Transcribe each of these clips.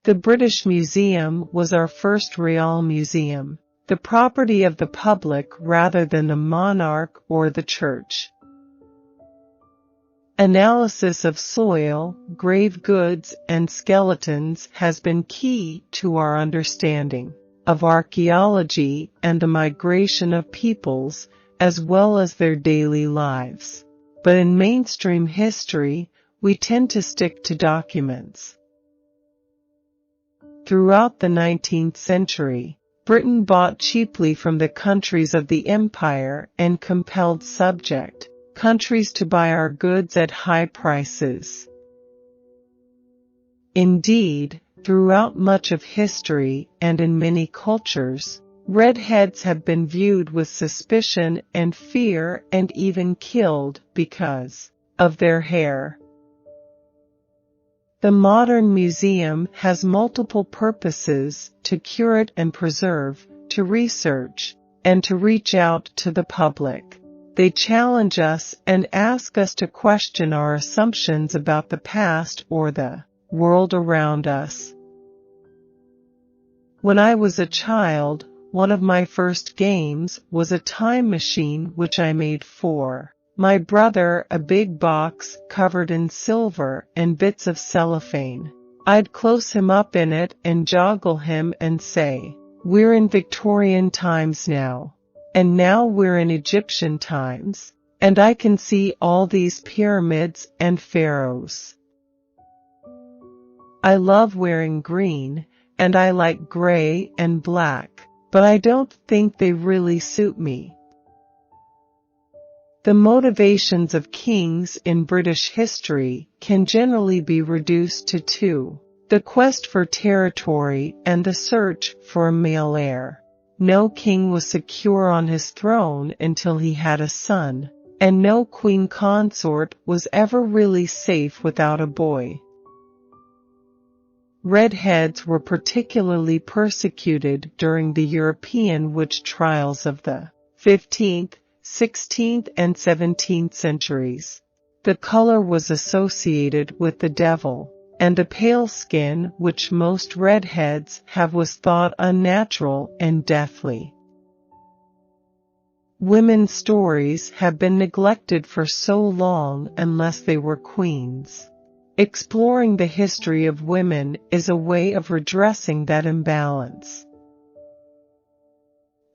The British Museum was our first real museum, the property of the public rather than the monarch or the church. Analysis of soil, grave goods, and skeletons has been key to our understanding of archaeology and the migration of peoples, as well as their daily lives. But in mainstream history, we tend to stick to documents. Throughout the 19th century, Britain bought cheaply from the countries of the empire and compelled subject countries to buy our goods at high prices. Indeed, throughout much of history and in many cultures, redheads have been viewed with suspicion and fear and even killed because of their hair. The modern museum has multiple purposes: to curate and preserve, to research, and to reach out to the public. They challenge us and ask us to question our assumptions about the past or the world around us. When I was a child, one of my first games was a time machine which I made for my brother, a big box covered in silver and bits of cellophane. I'd close him up in it and joggle him and say, "We're in Victorian times now. And now we're in Egyptian times, and I can see all these pyramids and pharaohs." I love wearing green, and I like gray and black, but I don't think they really suit me. The motivations of kings in British history can generally be reduced to two: the quest for territory and the search for a male heir. No king was secure on his throne until he had a son, and no queen consort was ever really safe without a boy. Redheads were particularly persecuted during the European witch trials of the 15th, 16th, and 17th centuries. The color was associated with the devil, and the pale skin which most redheads have was thought unnatural and deathly. Women's stories have been neglected for so long unless they were queens. Exploring the history of women is a way of redressing that imbalance.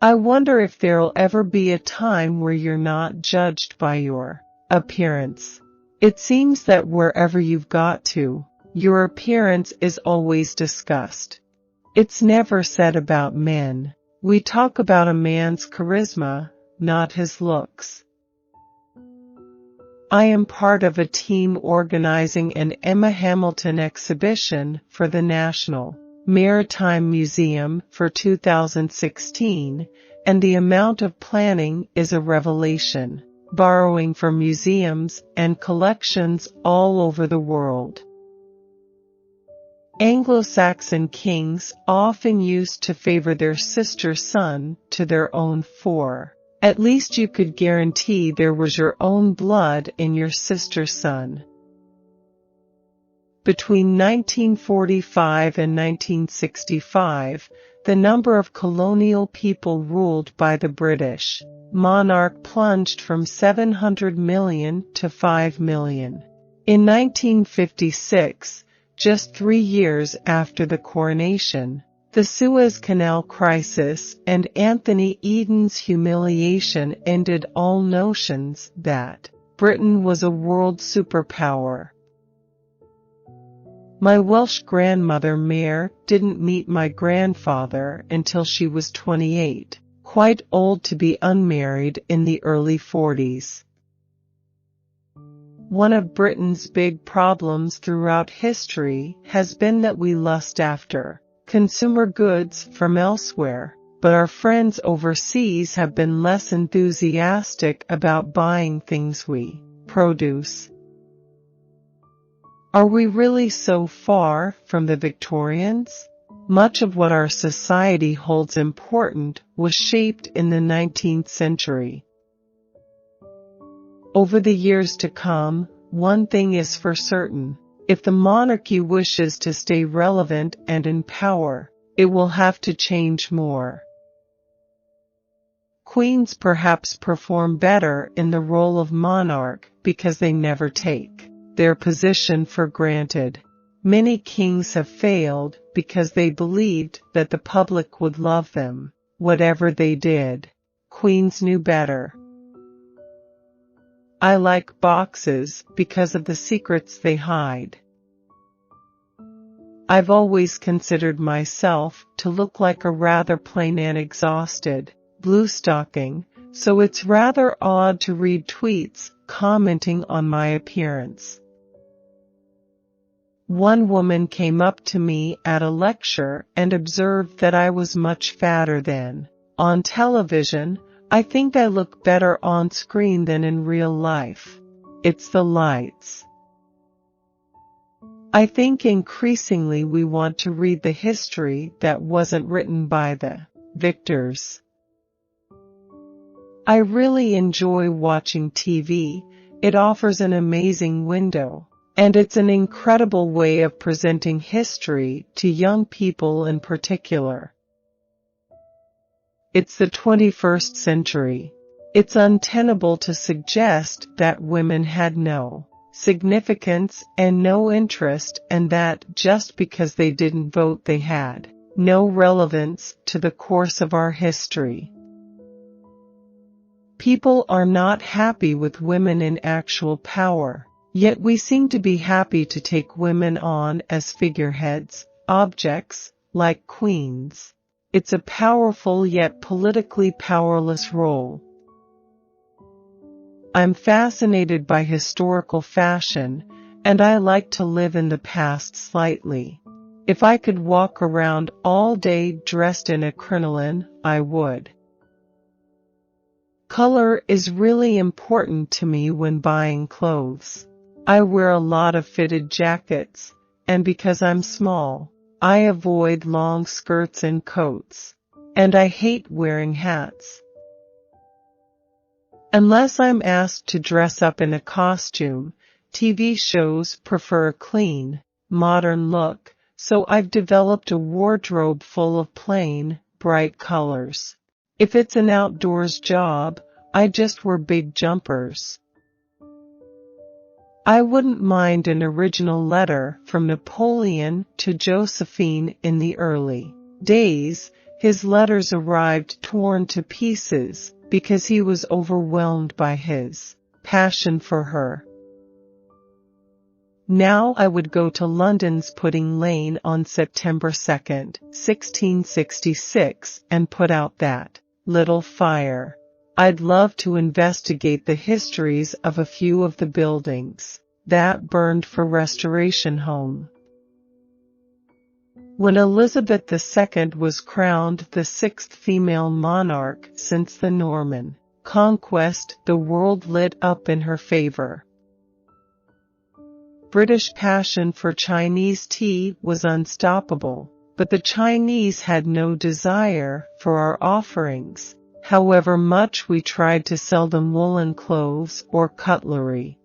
I wonder if there'll ever be a time where you're not judged by your appearance. It seems that wherever you've got to, your appearance is always discussed. It's never said about men. We talk about a man's charisma, not his looks. I am part of a team organizing an Emma Hamilton exhibition for the National Maritime Museum for 2016, and the amount of planning is a revelation, borrowing from museums and collections all over the world. Anglo-Saxon kings often used to favor their sister son to their own for. At least you could guarantee there was your own blood in your sister's son. Between 1945 and 1965, the number of colonial people ruled by the British monarch plunged from 700 million to 5 million. In 1956, just 3 years after the coronation, the Suez Canal crisis and Anthony Eden's humiliation ended all notions that Britain was a world superpower. My Welsh grandmother Mare didn't meet my grandfather until she was 28, quite old to be unmarried in the early 40s. One of Britain's big problems throughout history has been that we lust after consumer goods from elsewhere, but our friends overseas have been less enthusiastic about buying things we produce. Are we really so far from the Victorians? Much of what our society holds important was shaped in the 19th century. Over the years to come, one thing is for certain: If the monarchy wishes to stay relevant and in power, it will have to change more. Queens perhaps perform better in the role of monarch because they never take their position for granted. Many kings have failed because they believed that the public would love them, whatever they did. Queens knew better. I like boxes because of the secrets they hide. I've always considered myself to look like a rather plain and exhausted blue stocking, so it's rather odd to read tweets commenting on my appearance. One woman came up to me at a lecture and observed that I was much fatter than on television. I think I look better on screen than in real life. It's the lights. I think increasingly we want to read the history that wasn't written by the victors. I really enjoy watching TV. It offers an amazing window, and it's an incredible way of presenting history to young people in particular. It's the 21st century. It's untenable to suggest that women had no significance and no interest, and that just because they didn't vote they had no relevance to the course of our history. People are not happy with women in actual power, yet we seem to be happy to take women on as figureheads, objects, like queens. It's a powerful yet politically powerless role. I'm fascinated by historical fashion, and I like to live in the past slightly. If I could walk around all day dressed in a crinoline, I would. Color is really important to me when buying clothes. I wear a lot of fitted jackets, and because I'm small, I avoid long skirts and coats, and I hate wearing hats. Unless I'm asked to dress up in a costume, TV shows prefer a clean, modern look, so I've developed a wardrobe full of plain, bright colors. If it's an outdoors job, I just wear big jumpers. I wouldn't mind an original letter from Napoleon to Josephine in the early days. His letters arrived torn to pieces because he was overwhelmed by his passion for her. Now I would go to London's Pudding Lane on September 2nd, 1666, and put out that little fire. I'd love to investigate the histories of a few of the buildings that burned for restoration home. When Elizabeth II was crowned the sixth female monarch since the Norman conquest, the world lit up in her favor. British passion for Chinese tea was unstoppable, but the Chinese had no desire for our offerings, however much we tried to sell them woolen clothes or cutlery.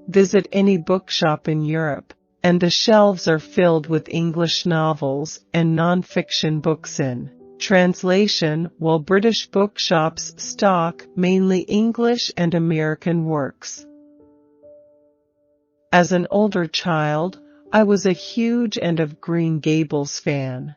Visit any bookshop in Europe, and the shelves are filled with English novels and non-fiction books in translation, while British bookshops stock mainly English and American works. As an older child, I was a huge End of Green Gables fan.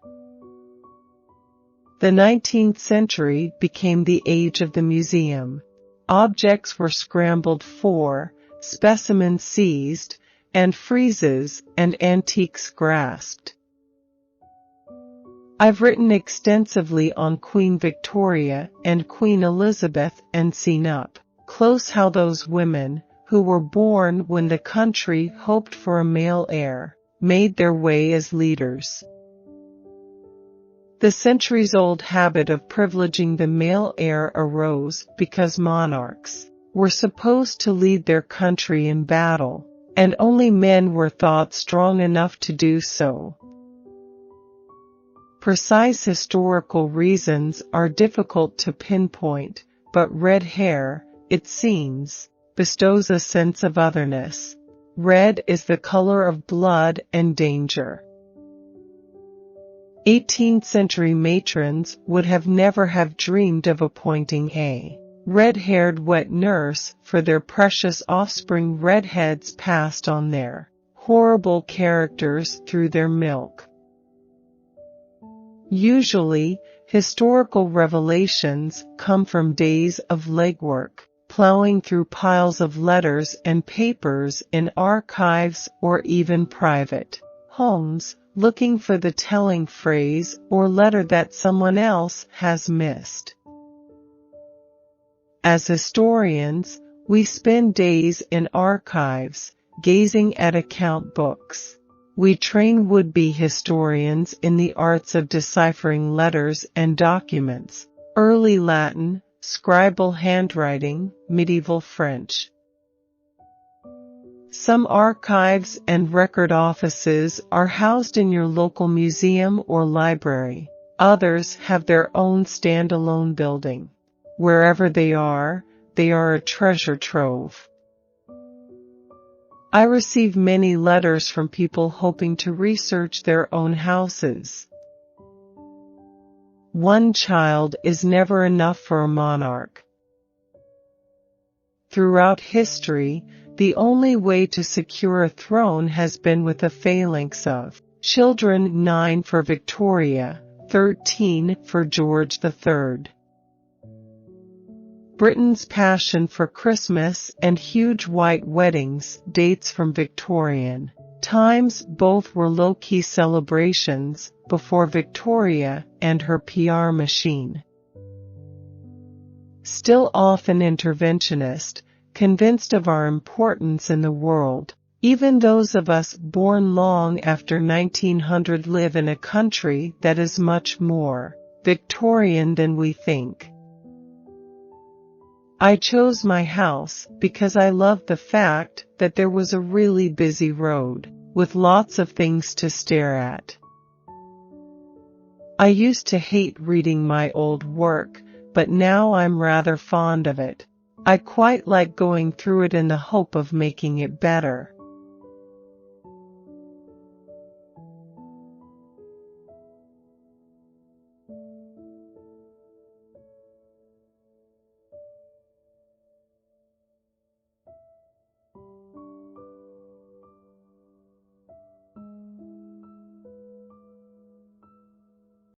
The 19th century became the age of the museum. Objects were scrambled for, specimens seized, and friezes and antiques grasped. I've written extensively on Queen Victoria and Queen Elizabeth and seen up close how those women, who were born when the country hoped for a male heir, made their way as leaders. The centuries-old habit of privileging the male heir arose because monarchs were supposed to lead their country in battle, and only men were thought strong enough to do so. Precise historical reasons are difficult to pinpoint, but red hair, it seems, bestows a sense of otherness. Red is the color of blood and danger. 18th century matrons would have never have dreamed of appointing a red-haired wet nurse for their precious offspring. Redheads passed on their horrible characters through their milk. Usually, historical revelations come from days of legwork, plowing through piles of letters and papers in archives or even private homes, looking for the telling phrase or letter that someone else has missed. As historians, we spend days in archives, gazing at account books. We train would-be historians in the arts of deciphering letters and documents, early Latin, scribal handwriting, medieval French. Some archives and record offices are housed in your local museum or library. Others have their own standalone building. Wherever they are a treasure trove. I receive many letters from people hoping to research their own houses. One child is never enough for a monarch. Throughout history, the only way to secure a throne has been with a phalanx of children, 9 for Victoria, 13 for George III. Britain's passion for Christmas and huge white weddings dates from Victorian times. Both were low-key celebrations before Victoria and her PR machine. Still often interventionist, convinced of our importance in the world, even those of us born long after 1900 live in a country that is much more Victorian than we think. I chose my house because I loved the fact that there was a really busy road, with lots of things to stare at. I used to hate reading my old work, but now I'm rather fond of it. I quite like going through it in the hope of making it better.